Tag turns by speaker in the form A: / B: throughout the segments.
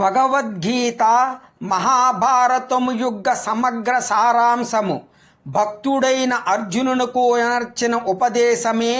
A: భగవద్గీత మహాభారతము యుగ సమగ్ర సారాంశము. భక్తుడైన అర్జునునకు నర్చిన ఉపదేశమే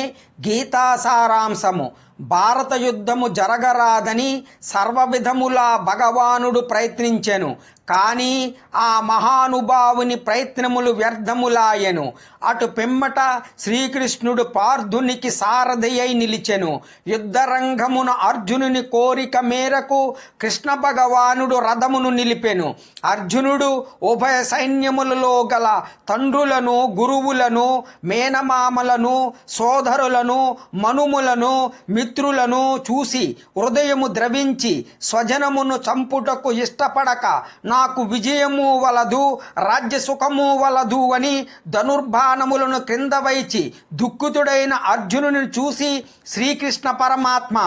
A: గీతా సారాంశము. భారత యుద్ధము జరగరాదని సర్వవిధములా భగవానుడు ప్రయత్నించెను, కానీ ఆ మహానుభావుని ప్రయత్నములు వ్యర్థములాయెను. అటు పిమ్మట శ్రీకృష్ణుడు పార్థునికి సారథి అయి నిలిచెను. యుద్ధరంగమున అర్జునుని కోరిక మేరకు కృష్ణ భగవానుడు రథమును నిలిపెను. అర్జునుడు ఉభయ సైన్యములలో గల తండ్రులను, గురువులను, మేనమామలను, సోదరులను, మనుములను, మిత్రులను చూసి హృదయము ద్రవించి స్వజనమును చంపుటకు ఇష్టపడక నాకు విజయము వలదు, రాజ్యసుఖము వలదు అని ధనుర్బాణములను క్రింద వైచి దుఃఖితుడైన అర్జునుని చూసి శ్రీకృష్ణ పరమాత్మ,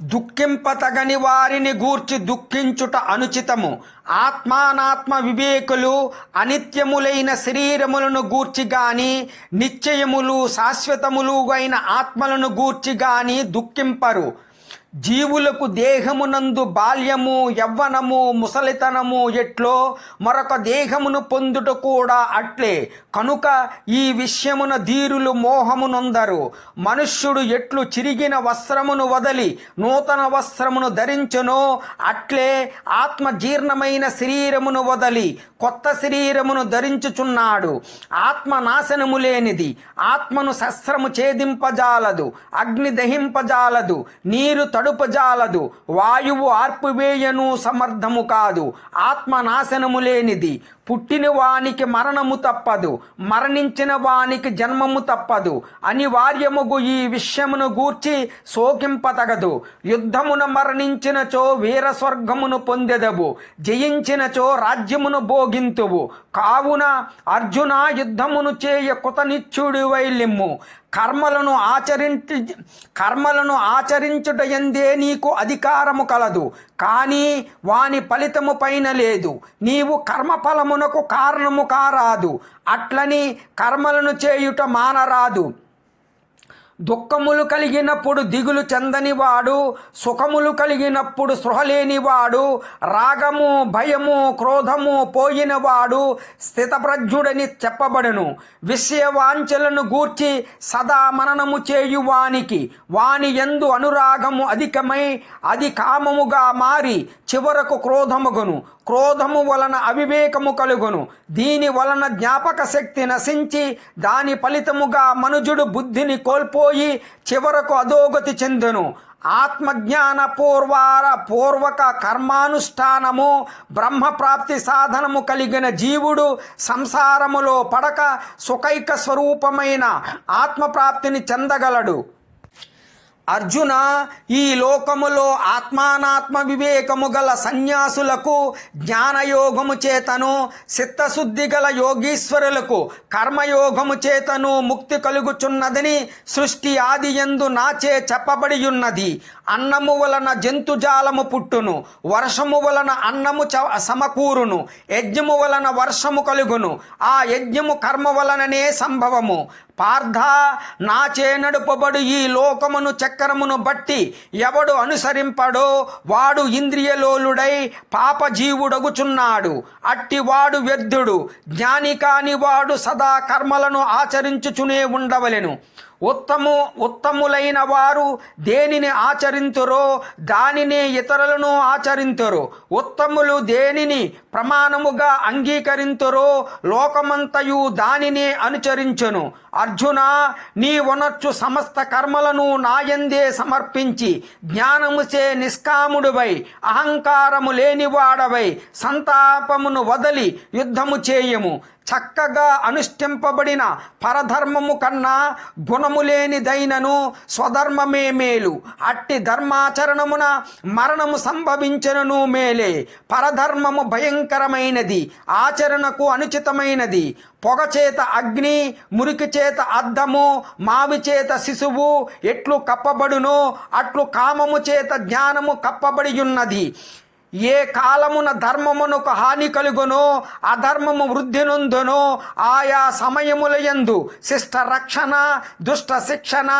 A: దుఃఖింపతగని వారిని గూర్చి దుఃఖించుట అనుచితము. ఆత్మానాత్మ వివేకులు అనిత్యములైన శరీరములను గూర్చి గాని, నిశ్చయములు శాశ్వతములు అయిన ఆత్మలను గూర్చి గాని దుఃఖింపరు. జీవులకు దేహమునందు బాల్యము, యవ్వనము, ముసలితనము ఎట్లో మరొక దేహమును పొందుట కూడా అట్లే. కనుక ఈ విషయమున ధీరులు మోహమునొందరు. మనుష్యుడు ఎట్లు చిరిగిన వస్త్రమును వదలి నూతన వస్త్రమును ధరించునో అట్లే ఆత్మజీర్ణమైన శరీరమును వదలి కొత్త శరీరమును ధరించుచున్నాడు. ఆత్మ నాశనము లేనిది. ఆత్మను శస్త్రము ఛేదింపజాలదు, అగ్ని దహింపజాలదు, నీరు తడుపజాలదు, వాయువు ఆర్పివేయను సమర్థము కాదు. ఆత్మ నాశనము లేనిది. పుట్టిన వానికి మరణము తప్పదు, మరణించిన వానికి జన్మము తప్పదు. అనివార్యముగు ఈ విషయమును గూర్చి శోకింపతగదు. యుద్ధమున మరణించినచో వీర స్వర్గమును పొందెదవు, జయించినచో రాజ్యమును భోగింతువు. కావున అర్జున, యుద్ధమును చేయ కృతనిశ్చుడివై లిమ్ము. కర్మలను ఆచరించుట యందే నీకు అధికారము కలదు, కానీ వాని ఫలితము పైన లేదు. నీవు కర్మఫలమునకు కారణము కారాదు, అట్లని కర్మలను చేయుట మానరాదు. దుఃఖములు కలిగినప్పుడు దిగులు చెందనివాడు, సుఖములు కలిగినప్పుడు స్పృహలేనివాడు, రాగము, భయము, క్రోధము పోయినవాడు స్థితప్రజ్ఞుడని చెప్పబడును. విషయవాంఛలను గూర్చి సదా మననము చేయువానికి వాని యందు అనురాగము అధికమై అది కామముగా మారి చివరకు క్రోధముగును. క్రోధము వలన అవివేకము కలుగును. దీని వలన జ్ఞాపక శక్తి నశించి దాని ఫలితముగా మనుజుడు బుద్ధిని కోల్పోయి చివరకు అధోగతి చెందును. ఆత్మజ్ఞాన పూర్వక కర్మానుష్ఠానము బ్రహ్మప్రాప్తి సాధనము కలిగిన జీవుడు సంసారములో పడక సుఖైక స్వరూపమైన ఆత్మప్రాప్తిని చెందగలడు. అర్జున, ఈ లోకములో ఆత్మానాత్మ వివేకము గల సన్యాసులకు జ్ఞానయోగము చేతను, చిత్తశుద్ధి గల యోగీశ్వరులకు కర్మయోగము చేతను ముక్తి కలుగుచున్నదని సృష్టి ఆదియందు నాచే చెప్పబడి ఉన్నది. అన్నము వలన జంతుజాలము పుట్టును, వర్షము వలన అన్నము సమకూరును, యజ్ఞము వలన వర్షము కలుగును, ఆ యజ్ఞము కర్మ వలననే సంభవము. పార్థ, నాచే నడుపబడు ఈ లోకమును చక్రమును బట్టి ఎవడు అనుసరింపడో వాడు ఇంద్రియలోలుడై పాపజీవుడగుచున్నాడు. అట్టివాడు వ్యర్థుడు. జ్ఞాని కాని వాడు సదా కర్మలను ఆచరించుచునే ఉండవలెను. ఉత్తములైన వారు దేనిని ఆచరింతురో దానినే ఇతరులను ఆచరింతురు. ఉత్తములు దేనిని ప్రమాణముగా అంగీకరింతురో లోకమంతయు దానినే అనుచరించును. అర్జున, నీ వనర్చు సమస్త కర్మలను నాయందే సమర్పించి జ్ఞానముచే నిష్కాముడువై అహంకారము లేనివాడవై సంతాపమును వదలి యుద్ధము చేయము. చక్కగా అనుష్ఠింపబడిన పరధర్మము కన్నా గుణము లేనిదైనను స్వధర్మమే మేలు. అట్టి ధర్మాచరణమున మరణము సంభవించనను మేలే. పరధర్మము భయంకరమైనది, ఆచరణకు అనుచితమైనది. పొగ చేత అగ్ని, మురికి చేత అద్దము, మావి చేత శిశువు ఎట్లు కప్పబడునో అట్లు కామము చేత జ్ఞానము కప్పబడి ఉన్నది. ఏ కాలమున ధర్మమునకు హాని కలుగునో అధర్మము వృద్ధి నొందునో ఆయా సమయములయందు శిష్ట రక్షణ దుష్ట శిక్షణ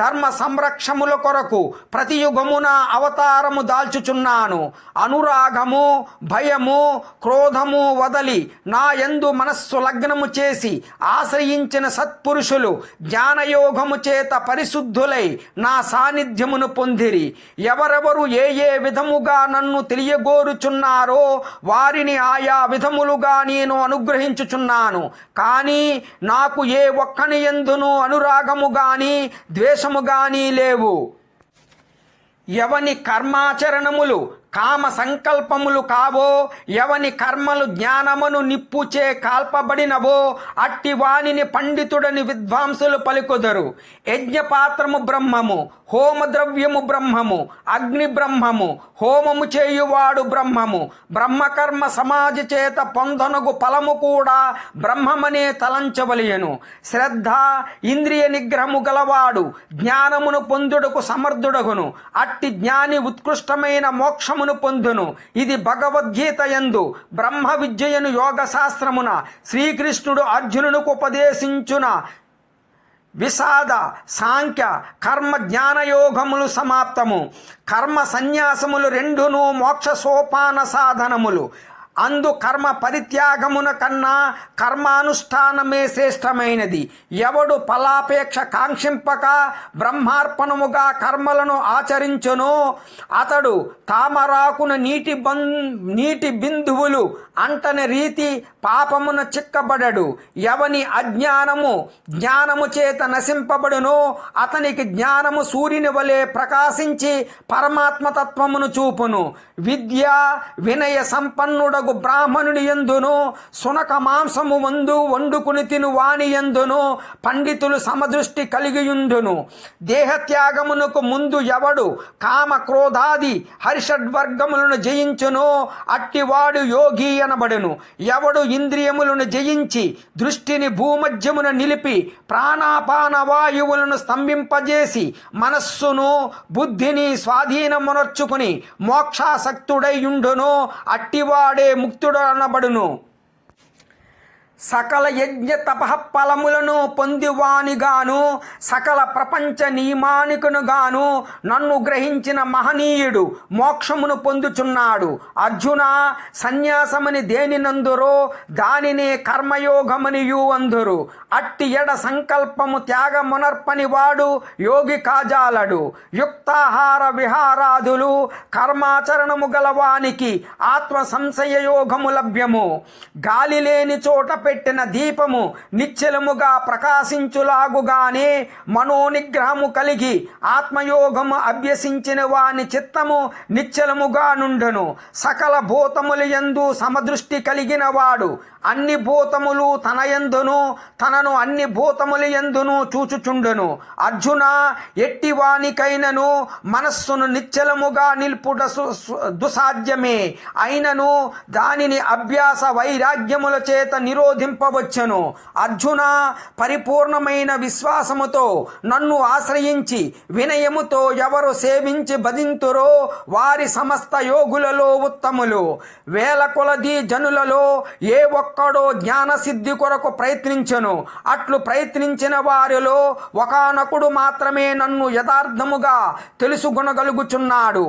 A: ధర్మ సంరక్షముల కొరకు ప్రతి యుగమున అవతారము దాల్చుచున్నాను. అనురాగము భయము క్రోధము వదలి నా యందు మనస్సు లగ్నము చేసి ఆశ్రయించిన సత్పురుషులు జ్ఞానయోగము చేత పరిశుద్ధులై నా సాన్నిధ్యమును పొందిరి. ఎవరెవరు ఏ ఏ విధముగా నన్ను తెలియగోరుచున్నారో వారిని ఆయా విధములుగా నేను అనుగ్రహించుచున్నాను. కానీ నాకు ఏ ఒక్కని యందును అనురాగము గాని ద్వేషము గాని లేవు. ఎవని కర్మాచరణములు కామ సంకల్పములు కావో, ఎవని కర్మలు జ్ఞానమును నిప్పుచే కాల్పబడినవో అట్టి వానిని పండితుడని విద్వాంసులు పలుకుదరు. యజ్ఞపాత్రము బ్రహ్మము, హోమద్రవ్యము బ్రహ్మము, అగ్ని బ్రహ్మము, హోమము చేయువాడు బ్రహ్మము, బ్రహ్మకర్మ సమాజ చేత పొందనగు ఫలము కూడా బ్రహ్మమనే తలంచవలయను. శ్రద్ధ ఇంద్రియ నిగ్రహము గలవాడు జ్ఞానమును పొందుటకు సమర్థుడగును. అట్టి జ్ఞాని ఉత్కృష్టమైన మోక్షమును పొందును. ఇది భగవద్గీత యందు బ్రహ్మ విద్యను యోగ శాస్త్రమున శ్రీకృష్ణుడు అర్జునునికి ఉపదేశించున విషాద సాంఖ్య కర్మ జ్ఞానయోగములు సమాప్తము. కర్మ సన్యాసములు రెండును మోక్ష సోపాన సాధనములు. అందు కర్మ పరిత్యాగమున కన్నా కర్మానుష్ఠానమే శ్రేష్టమైనది. ఎవడు ఫలాపేక్ష కాంక్షింపక బ్రహ్మార్పణముగా కర్మలను ఆచరించునో అతడు తామరాకున నీటి బిందువులు అంటని రీతి పాపమున చిక్కబడడు. ఎవని అజ్ఞానము జ్ఞానము చేత నశింపబడునో అతనికి జ్ఞానము సూర్యుని వలె ప్రకాశించి పరమాత్మతత్వమును చూపును. విద్య వినయ సంపన్నుడగు బ్రాహ్మణుని యందును సునక మాంసము వండుకుని తిను వాని యందును పండితులు సమదృష్టి కలిగియుండును. దేహత్యాగమునకు ముందు ఎవడు కామ క్రోధాది హర్షడ్వర్గములను జయించునో అట్టివాడు యోగి అనబడును. ఎవడు ఇంద్రియములను జయించి దృష్టిని భూమధ్యమున నిలిపి ప్రాణాపాన వాయువులను స్తంభింపజేసి మనస్సును బుద్ధిని స్వాధీనమునర్చుకుని మోక్షాసక్తుడై ఉండునో అట్టివాడే ముక్తుడు అనబడును. సకల యజ్ఞ తపః ఫలములను పొందివానిగాను సకల ప్రపంచ నియమానికునుగాను నన్ను గ్రహించిన మహనీయుడు మోక్షమును పొందుచున్నాడు. అర్జున, సన్యాసమని దేనినందురో దానినే కర్మయోగమనియు అందురు. అట్టి ఎడ సంకల్పము త్యాగమునర్పని వాడు యోగి కాజాలడు. యుక్తాహార విహారాదులు కర్మాచరణము గలవానికి ఆత్మ సంశయ యోగము లభ్యము. గాలి లేని చోట పెట్టిన దీపము నిశ్చలముగా ప్రకాశించులాగుగానే మనోనిగ్రహము కలిగి ఆత్మయోగము అభ్యసించిన వాని చిత్తము నిశ్చలముగా నుండును. సకల భూతముల యందు సమదృష్టి కలిగిన వాడు అన్ని భూతములు తన యందును తనను అన్ని భూతముల యందును చూచుచుండును. అర్జున, ఎట్టివానికైనను మనస్సును నిశ్చలముగా నిల్పుట దుసాధ్యమే. అయినను దానిని అభ్యాస వైరాగ్యముల చేత నిరోధింపవచ్చును. అర్జున, పరిపూర్ణమైన విశ్వాసముతో నన్ను ఆశ్రయించి వినయముతో ఎవరు సేవించి భజింతురో వారి సమస్త యోగులలో ఉత్తములు. వేల కొలది జనులలో ఏ ఒక్కడో జ్ఞాన సిద్ధి కొరకు ప్రయత్నించెను. అట్లు ప్రయత్నించిన వారిలో ఒకానొకడు మాత్రమే నన్ను యథార్థముగా తెలుసుకొనగలుగుచున్నాడు.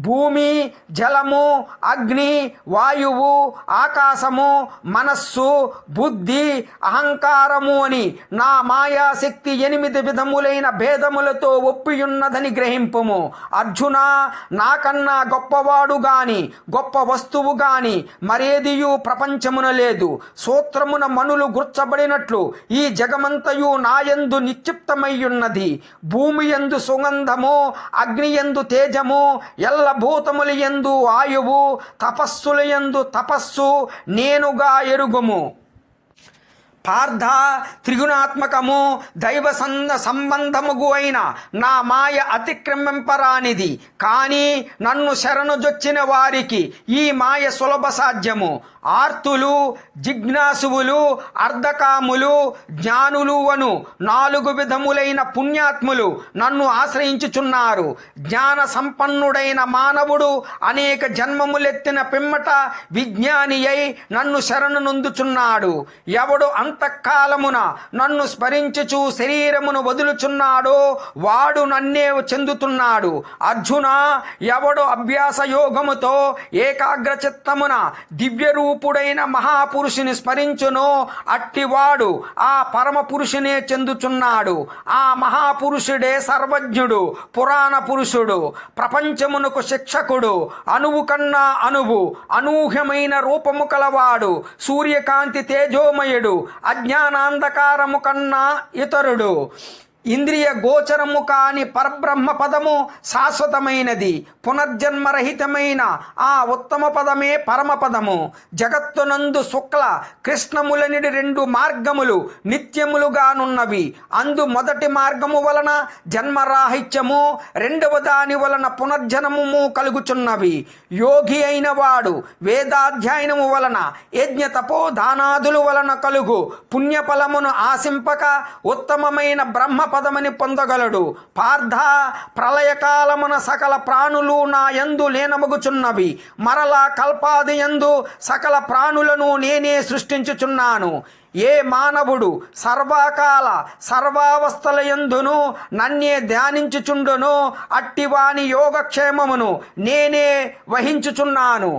A: భూమి, జలము, అగ్ని, వాయువు, ఆకాశము, మనస్సు, బుద్ధి, అహంకారము అని నా మాయాశక్తి 8 విధములైన భేదములతో ఒప్పియున్నదని గ్రహింపుము. అర్జున, నాకన్నా గొప్పవాడు గాని గొప్ప వస్తువు గాని మరేదియు ప్రపంచమున లేదు. సూత్రమున మనులు గుర్చబడినట్లు ఈ జగమంతయు నాయందు నిక్షిప్తమయ్యున్నది. భూమి యందు సుగంధము, అగ్ని యందు తేజము, ఎల్ల భూతముల యందు ఆయువు, తపస్సుల యందు తపస్సు నేనుగా ఎరుగుము. పార్థ, త్రిగుణాత్మకము దైవ సంబంధముగు అయిన నా మాయ అతిక్రమింపరానిది. కానీ నన్ను శరణుజొచ్చిన వారికి ఈ మాయ సులభ సాధ్యము. ఆర్తులు, జిజ్ఞాసువులు, అర్ధకాములు, జ్ఞానులు అను 4 విధములైన పుణ్యాత్ములు నన్ను ఆశ్రయించుచున్నారు. జ్ఞాన సంపన్నుడైన మానవుడు అనేక జన్మములెత్తిన పిమ్మట విజ్ఞాని అయి నన్ను శరణు నొందుచున్నాడు. ఎవడు అంతఃకాలమున నన్ను స్మరించుచు శరీరమును వదులుచున్నాడో వాడు నన్నే చెందుతున్నాడు. అర్జున, ఎవడు అభ్యాస యోగముతో ఏకాగ్ర చిత్తమున దివ్య రూపుడైన మహాపురుషుని స్మరించునో అట్టివాడు ఆ పరమ పురుషునే చెందుచున్నాడు. ఆ మహాపురుషుడే సర్వజ్ఞుడు, పురాణ పురుషుడు, ప్రపంచమునకు శిక్షకుడు, అణువు కన్నా అణువు, అనూహ్యమైన రూపము కలవాడు, సూర్యకాంతి తేజోమయుడు, అజ్ఞానాంధకారము కన్నా ఇతరుడు. ఇంద్రియ గోచరము కాని పరబ్రహ్మ పదము శాశ్వతమైనది, పునర్జన్మరహితమైన ఆ ఉత్తమ పదమే పరమపదము. జగత్తునందు శుక్ల కృష్ణములనిడి 2 మార్గములు నిత్యములుగానున్నవి. అందు మొదటి మార్గము వలన జన్మరాహిత్యము, రెండవ దాని వలన పునర్జనము కలుగుచున్నవి. యోగి అయిన వాడు వేదాధ్యయనము వలన యజ్ఞ తపో దానాదులు వలన కలుగు పుణ్యఫలమును ఆశింపక ఉత్తమమైన బ్రహ్మ పదమని పొందగలడు. పార్థ, ప్రళయకాలమున సకల ప్రాణులు నా యందు లీనమగుచున్నవి. మరలా కల్పాది యందు సకల ప్రాణులను నేనే సృష్టించుచున్నాను. ఏ మానవుడు సర్వకాల సర్వావస్థల యందును నన్నే ధ్యానించుచుండునో అట్టివాని యోగక్షేమమును నేనే వహించుచున్నాను.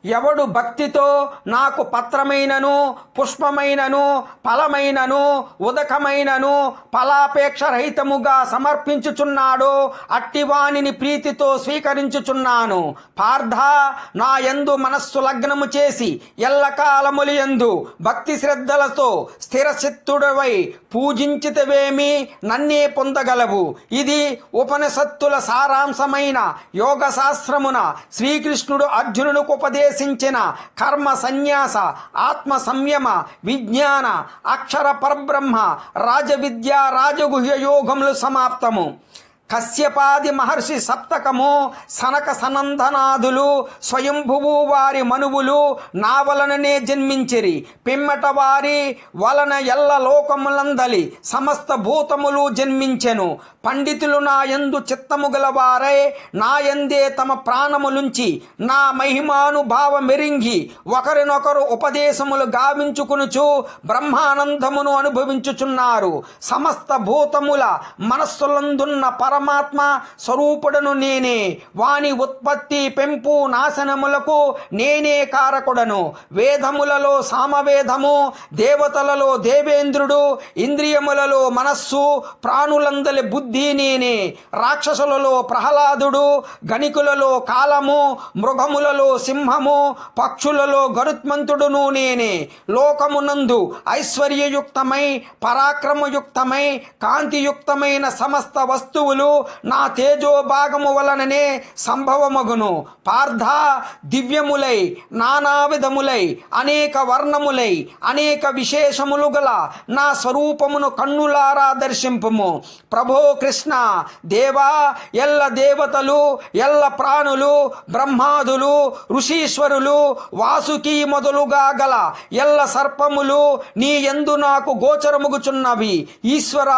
A: ఎవడు భక్తితో నాకు పత్రమైనను, పుష్పమైనను, ఫలమైనను, ఉదకమైనను ఫలాపేక్ష రహితముగా సమర్పించుచున్నాడో అట్టివానిని ప్రీతితో స్వీకరించుచున్నాను. పార్థ, నా యందు మనస్సు లగ్నము చేసి ఎల్లకాలములు యందు భక్తి శ్రద్ధలతో స్థిరచిత్తుడవై పూజించితవేమి నన్నే పొందగలవు. ఇది ఉపనిషత్తుల సారాంశమైన యోగ శాస్త్రమున శ్రీకృష్ణుడు అర్జునునికి ఉపదేశించిన కర్మ సన్యాస, ఆత్మ సంయమ, విజ్ఞాన, అక్షర పరబ్రహ్మ, రాజవిద్య, రాజగుహ్య యోగములు సమాప్తము. కశ్యపాది మహర్షి సప్తకము, సనక సనందనాదులు, స్వయంభువు వారి మనువులు నా వలననే జన్మించిరి. పిమ్మట వారి వలన ఎల్ల లోకములందలి సమస్త భూతములు జన్మించెను. పండితులు నా యందు చిత్తము గలవారై నా యందే తమ ప్రాణములుంచి నా మహిమానుభావ మెరింగి ఒకరినొకరు ఉపదేశములు గావించుకునుచు బ్రహ్మానందమును అనుభవించుచున్నారు. సమస్త భూతముల మనస్సులందున్న పరమాత్మ స్వరూపుడను నేనే. వాని ఉత్పత్తి, పెంపు, నాశనములకు నేనే కారకుడను. వేదములలో సామవేదము, దేవతలలో దేవేంద్రుడు, ఇంద్రియములలో మనస్సు, ప్రాణులందలి బుద్ధి నేనే. రాక్షసులలో ప్రహ్లాదుడు, గణికులలో కాలము, మృగములలో సింహము, పక్షులలో గరుత్మంతుడును నేనే. లోకమునందు ఐశ్వర్యయుక్తమై పరాక్రమయుక్తమై కాంతియుక్తమైన సమస్త వస్తువులు నా తేజో భాగము వలననే సంభవమగును. పార్థ, దివ్యములై నానా విధములై అనేక వర్ణములై అనేక విశేషములు గల నా స్వరూపమును కన్నులారా దర్శింపుము. ప్రభో కృష్ణ, దేవా, ఎల్ల దేవతలు, ఎల్ల ప్రాణులు, బ్రహ్మాదులు, ఋషీశ్వరులు, వాసుకి మొదలుగా గల ఎల్ల సర్పములు నీ యందు నాకు గోచరముగుచున్నవి. ఈశ్వర,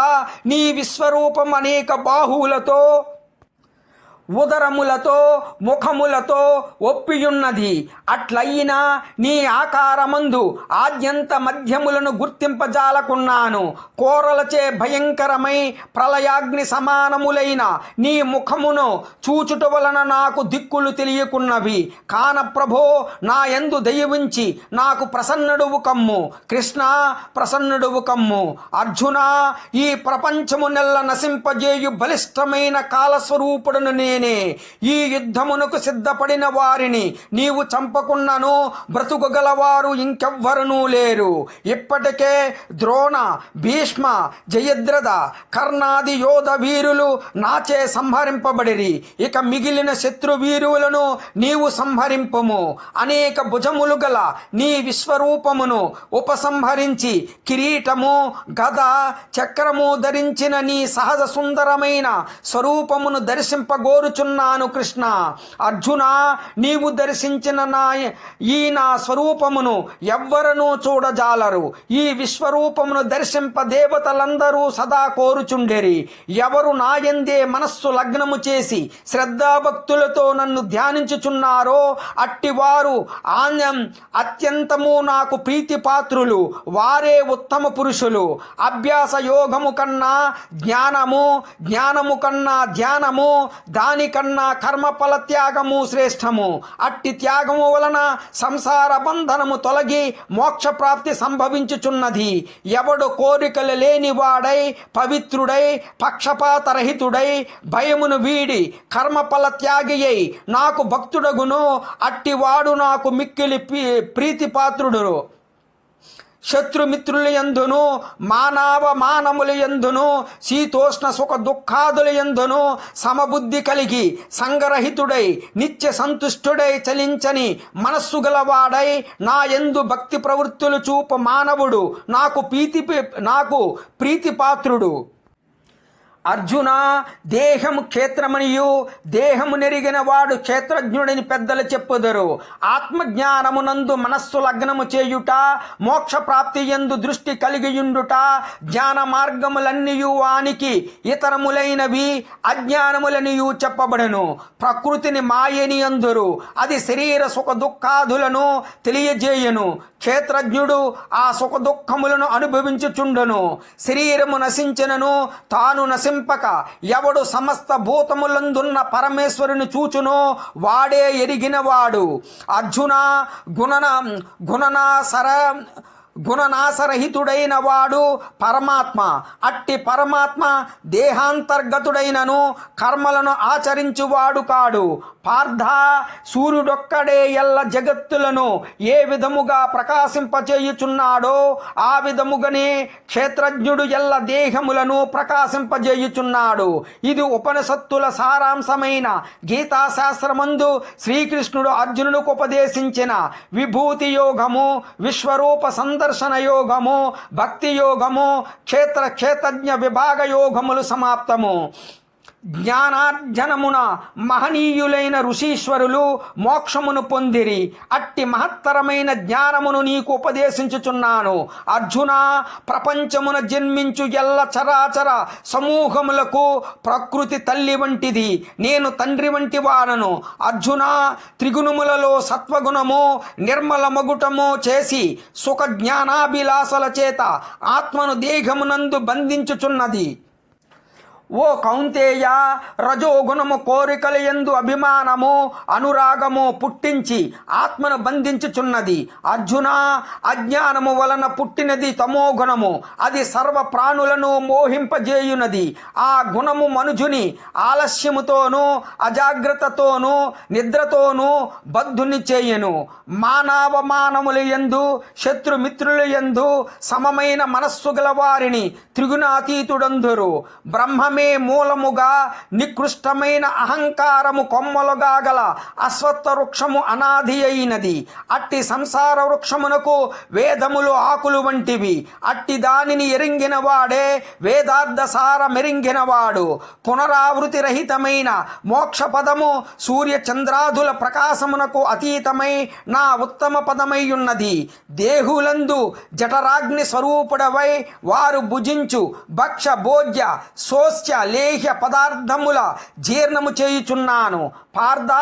A: నీ విశ్వరూపం అనేక బాహువులతో, ఉదరములతో, ముఖములతో ఒప్పియున్నది. అట్లయినా నీ ఆకారమందు ఆద్యంత మధ్యములను గుర్తింపజాలకున్నాను. కోరలచే భయంకరమై ప్రళయాగ్ని సమానములైన నీ ముఖమును చూచుట వలన నాకు దిక్కులు తెలియకున్నవి. కాన ప్రభో, నా యందు దయవుంచి నాకు ప్రసన్నుడువు కమ్ము. కృష్ణ, ప్రసన్నుడువు కమ్ము. అర్జున, ఈ ప్రపంచము నెల్ల నశింపజేయు బలిష్టమైన కాలస్వరూపుడను నేనే. నేనే. ఈ యుద్ధమునకు సిద్ధపడిన వారిని నీవు చంపకున్నను బ్రతుకుగలవారు ఇంకెవ్వరునూ లేరు. ఇప్పటికే ద్రోణ, భీష్మ, జయద్రథ, కర్ణాది యోధ వీరులు నాచే సంహరింపబడిరి. ఇక మిగిలిన శత్రు వీరులను నీవు సంహరింపము. అనేక భుజములు గల నీ విశ్వరూపమును ఉపసంహరించి కిరీటము, గద, చక్రము ధరించిన నీ సహజ సుందరమైన స్వరూపమును దర్శింపగోరుచున్నాను కృష్ణ. అర్జున, నీవు దర్శించిన నా స్వరూపమును ఎవ్వరనూ చూడజాలరు. ఈ విశ్వరూపమును దర్శింప దేవతలందరూ సదా కోరుచుండెరి. ఎవరు నాయందే మనస్సు లగ్నము చేసి శ్రద్ధాభక్తులతో నన్ను ధ్యానించుచున్నారో అట్టివారు అత్యంతము నాకు ప్రీతిపాత్రులు. వారే ఉత్తమ పురుషులు. అభ్యాస యోగము కన్నా జ్ఞానము, జ్ఞానము కన్నా ధ్యానము, దానికన్నా కర్మఫల త్యాగము శ్రేష్టము. అట్టి త్యాగము వలన సంసార బంధనము తొలగి మోక్ష ప్రాప్తి సంభవించుచున్నది. ఎవడు కోరికలు లేనివాడై పవిత్రుడై పక్షపాతరహితుడై భయమును వీడి కర్మఫల త్యాగి అయి నాకు భక్తుడగును అట్టివాడు నాకు మిక్కిలి ప్రీతిపాత్రుడు. శత్రుమిత్రుల యందును మానముల యందును శీతోష్ణ సుఖ దుఃఖాదుల యందును సమబుద్ధి కలిగి సంగరహితుడై నిత్య సంతుష్టుడై చలించని మనస్సు గలవాడై నా యందు భక్తి ప్రవృత్తులు చూప మానవుడు నాకు ప్రీతిపాత్రుడు. అర్జున, దేహము క్షేత్రమనియు దేహము నెరిగిన వాడు క్షేత్రజ్ఞుడని పెద్దలు చెప్పుదరు. ఆత్మజ్ఞానమునందు మనస్సు లగ్నము చేయుట, మోక్ష ప్రాప్తి యందు దృష్టి కలిగియుండుట, జ్ఞాన మార్గములన్నీయు వానికి ఇతరములైనవి అజ్ఞానములనియు చెప్పబడను. ప్రకృతిని మాయని అందురు. అది శరీర సుఖ దుఃఖాదులను తెలియజేయను. క్షేత్రజ్ఞుడు ఆ సుఖ దుఃఖములను అనుభవించుచుండను. శరీరము నశించినను తాను నశింపక ఎవడు సమస్త భూతములందున్న పరమేశ్వరుని చూచునో వాడే ఎరిగినవాడు. అర్జున, గుణనాశరహితుడైన వాడు పరమాత్మ. అట్టి పరమాత్మ దేహాంతర్గతుడైనను కర్మలను ఆచరించువాడు కాడు. పార్థ, సూర్యుడొక్కడే ఎల్ల జగత్తులను ఏ విధముగా ప్రకాశింపజేయుచున్నాడో ఆ విధముగానే క్షేత్రజ్ఞుడు ఎల్ల దేహములను ప్రకాశింపజేయుచున్నాడు. ఇది ఉపనిషత్తుల సారాంశమైన గీతాశాస్త్రమందు శ్రీకృష్ణుడు అర్జునుడికి ఉపదేశించిన విభూతి యోగము, విశ్వరూప సందర్శన యోగము, భక్తి యోగము, క్షేత్రజ్ఞ విభాగ యోగములు సమాప్తము. జ్ఞానార్జనమున మహనీయులైన ఋషీశ్వరులు మోక్షమును పొందిరి. అట్టి మహత్తరమైన జ్ఞానమును నీకు ఉపదేశించుచున్నాను. అర్జున, ప్రపంచమున జన్మించు ఎల్ల చరాచర సమూహములకు ప్రకృతి తల్లి వంటిది. నేను తండ్రి వంటి వాడను. అర్జున, త్రిగుణములలో సత్వగుణము నిర్మల మగుటము చేసి సుఖ జ్ఞానాభిలాషల చేత ఆత్మను దేహమునందు బంధించుచున్నది. ఓ కౌంతేయ, రజోగుణము కోరికల యందు అభిమానము, అనురాగము పుట్టించి ఆత్మను బంధించుచున్నది. అర్జున, అజ్ఞానము వలన పుట్టినది తమోగుణము. అది సర్వ ప్రాణులను మోహింపజేయునది. ఆ గుణము మనుజుని ఆలస్యముతోనూ అజాగ్రత్తతోనూ నిద్రతోనూ బద్ధుని చేయను. మానవమానముల యందు శత్రుమిత్రుల యందు సమమైన మనస్సు గల వారిని త్రిగుణాతీతుడందురు. బ్రహ్మమే మూలముగా నికృష్టమైన అహంకారము కొమ్మలుగా గల అశ్వత్థ వృక్షము అనాది అయినది. అట్టి సంసార వృక్షమునకు వేదములు ఆకులు వంటివి. అట్టి దానిని ఎరింగిన వాడే వేదార్థ సార మెరింగినవాడు. పునరావృతి రహితమైన మోక్ష పదము సూర్య చంద్రాదుల ప్రకాశమునకు అతీతమై నా ఉత్తమ పదమై ఉన్నది. దేహులందు జఠరాగ్ని స్వరూపుడవై వారు భుజించు భక్ష భోజ్య శోష్య లేహ్య పదార్థముల జీర్ణము చేయుచున్నాను. పార్థ,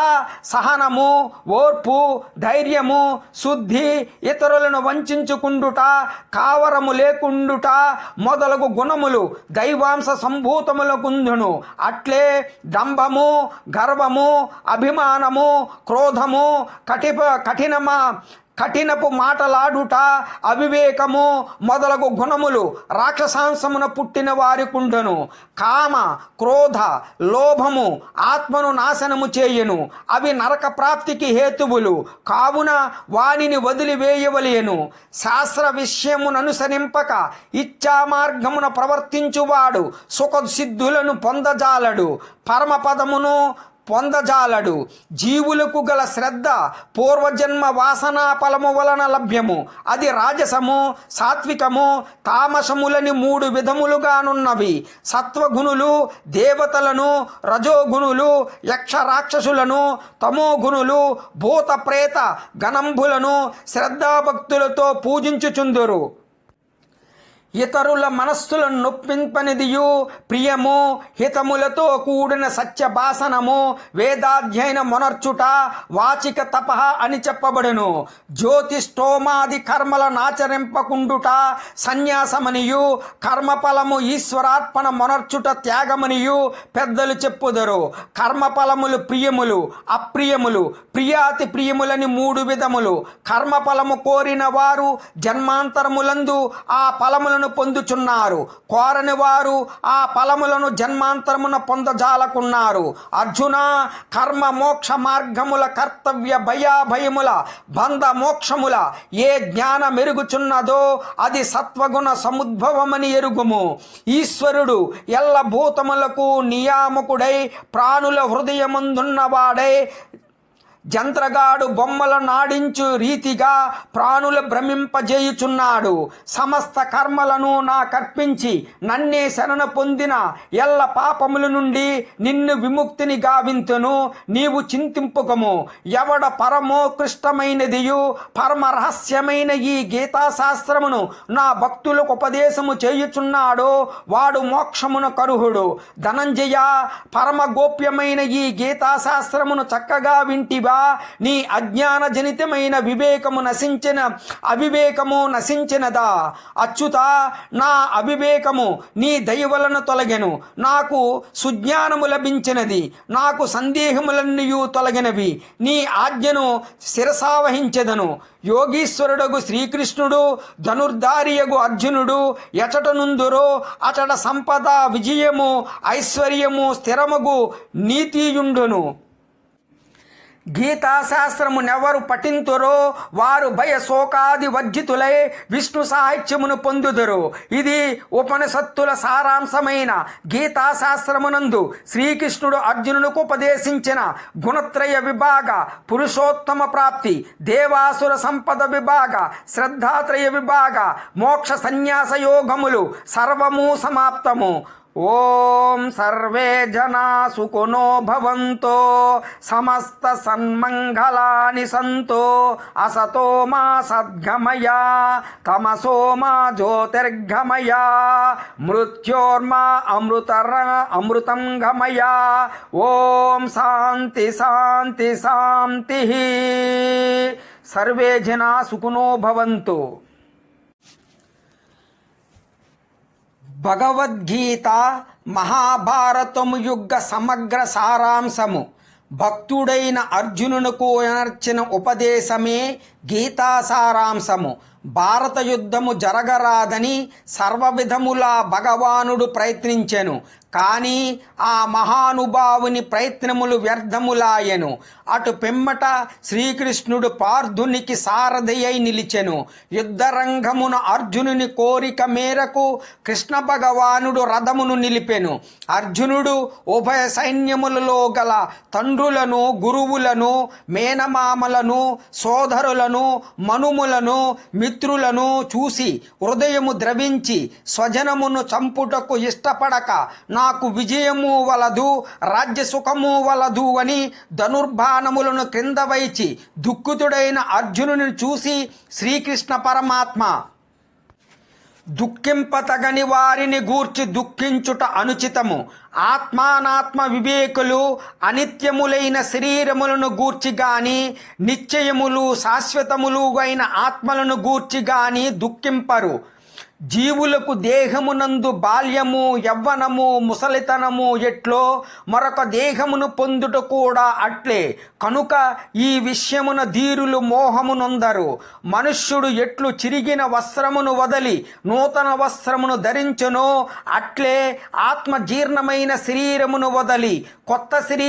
A: సహనము, ఓర్పు, ధైర్యము, శుద్ధి, ఇతరులను వంచుకుండుట, కావరము లేకుండుట మొదలగు గుణములు దైవాంశ సంభూతములకుందును. అట్లే డంబము, గర్వము, అభిమానము, క్రోధము, కఠినపు మాటలాడుట, అవివేకము మొదలగు గుణములు రాక్షసాంశమున పుట్టిన వారికుండను. కామ, క్రోధ, లోభము ఆత్మను నాశనము చేయును. అవి నరక ప్రాప్తికి హేతువులు. కావున వానిని వదిలివేయవలేను. శాస్త్ర విషయముననుసరింపక ఇచ్ఛా మార్గమున ప్రవర్తించువాడు సుఖ సిద్ధులను పొందజాలడు, పరమపదమును పొందజాలడు. జీవులకు గల శ్రద్ధ పూర్వజన్మ వాసనా ఫలము వలన లభ్యము. అది రాజసము, సాత్వికము, తామసములని 3 విధములుగానున్నవి. సత్వగుణులు దేవతలను, రజోగుణులు యక్ష రాక్షసులను, తమోగుణులు భూత ప్రేత గణంబులను శ్రద్ధాభక్తులతో పూజించుచుందురు. ఇతరుల మనస్సులను నొప్పింపనిదియు ప్రియము, హితములతో కూడిన సత్య భాషణము, వేదాధ్యయన మొనర్చుట వాచిక తపః అని చెప్పబడును. జ్యోతిష్టోమాది కర్మల నాచరింపకుండుట సన్యాసమనియు, కర్మఫలము ఈశ్వరార్పణ మొనర్చుట త్యాగమనియు పెద్దలు చెప్పుదరు. కర్మఫలములు ప్రియములు, అప్రియములు, ప్రియాతి ప్రియములని 3 విధములు. కర్మఫలము కోరిన వారు జన్మాంతరములందు ఆ ఫలములను పొందుచున్నారు. కోరని వారు ఆ ఫలములను జన్మాంతరమున పొందజాలకున్నారు. అర్జున, కర్మ మోక్ష మార్గముల కర్తవ్య భయాభయముల బంధ మోక్షముల ఏ జ్ఞాన మెరుగుచున్నదో అది సత్వగుణ సముద్భవమని ఎరుగుము. ఈశ్వరుడు ఎల్ల భూతములకు నియామకుడై ప్రాణుల హృదయమందున్నవాడై జంత్రగాడు బొమ్మల నాడించు రీతిగా ప్రాణుల భ్రమింపజేయుచున్నాడు. సమస్త కర్మలను నాకర్పించి నన్నే శరణ పొందిన ఎల్ల పాపముల నుండి నిన్ను విముక్తిని గావింతును. నీవు చింతింపుకము. ఎవడ పరమోకృష్టమైనదియు పరమ రహస్యమైన ఈ గీతాశాస్త్రమును నా భక్తులకు ఉపదేశము చేయుచున్నాడో వాడు మోక్షమున కరుహుడు. ధనంజయ, పరమ గోప్యమైన ఈ గీతాశాస్త్రమును చక్కగా వింటివా? నీ అజ్ఞాన జనితమైన అవివేకము నశించినదా? అచ్యుత, నా అవివేకము నీ దయ వలన తొలగెను. నాకు సుజ్ఞానము లభించినది. నాకు సందేహములన్నీయు తొలగినవి. నీ ఆజ్ఞను శిరసావహించెదను. యోగీశ్వరుడగు శ్రీకృష్ణుడు, ధనుర్ధారియగు అర్జునుడు ఎచట నుందురో అచట సంపద, విజయము, ఐశ్వర్యము, స్థిరమగు నీతియుండును. గీతాశాస్త్రమునెవరు పఠింతురో వారు భయ శోకాది వర్జితులై విష్ణు సాహిత్యమును పొందుదురు. ఇది ఉపనిషత్తుల సారాంశమైన గీతాశాస్త్రమునందు శ్రీకృష్ణుడు అర్జునునికి ఉపదేశించిన గుణత్రయ విభాగ, పురుషోత్తమ ప్రాప్తి, దేవాసుర సంపద విభాగ, శ్రద్ధాత్రయ విభాగ, మోక్ష సన్యాస యోగములు సర్వము సమాప్తము. ఓం సర్వే జనా సుఖినో భవంతో సమస్త సన్మంగళాని సంతో అసతో మా సద్గమయ తమసో మా జ్యోతిర్గమయ మృత్యోర్మా అమృతం గమయ. ఓం శాంతి శాంతి శాంతి. సర్వే జనా సుఖినో భవంతు. భగవద్గీత మహాభారతము యుగ సమగ్ర సారాంశము. భక్తుడైన అర్జునునకు ఎనర్చిన ఉపదేశమే గీతా సారాంశము. భారత యుద్ధము జరగరాదని సర్వవిధములా భగవానుడు ప్రయత్నించెను. కానీ ఆ మహానుభావుని ప్రయత్నములు వ్యర్థములాయెను. అటు పిమ్మట శ్రీకృష్ణుడు పార్థునికి సారథి అయి నిలిచెను. యుద్ధరంగమున అర్జునుని కోరిక మేరకు కృష్ణ భగవానుడు రథమును నిలిపెను. అర్జునుడు ఉభయ సైన్యములలో గల తండ్రులను, గురువులను, మేనమామలను, సోదరులను, మనుములను, మిత్రులను చూసి హృదయము ద్రవించి స్వజనమును చంపుటకు ఇష్టపడక నాకు విజయము వలదు, రాజ్యసుఖము వలదు అని ధనుర్బాణములను క్రింద వైచి దుఃఖితుడైన అర్జునుని చూసి శ్రీకృష్ణ పరమాత్మ, దుఃఖింపతగని వారిని గూర్చి దుఃఖించుట అనుచితము. ఆత్మానాత్మ వివేకులు అనిత్యములైన శరీరములను గూర్చి గాని, నిశ్చయములు శాశ్వతములు అయిన ఆత్మలను గూర్చి గాని దుఃఖింపరు. జీవులకు దేహమునందు బాల్యము యవ్వనము ముసలితనము ఎట్లో మరొక దేహమును పొందుట కూడా అట్లే. కనుక ఈ విషయమున ధీరులు మోహమునొందరు. మనుష్యుడు ఎట్లు చిరిగిన వస్త్రమును వదలి నూతన వస్త్రమును ధరించునో అట్లే ఆత్మ జీర్ణమైన శరీరమును వదలి కొత్త శరీరం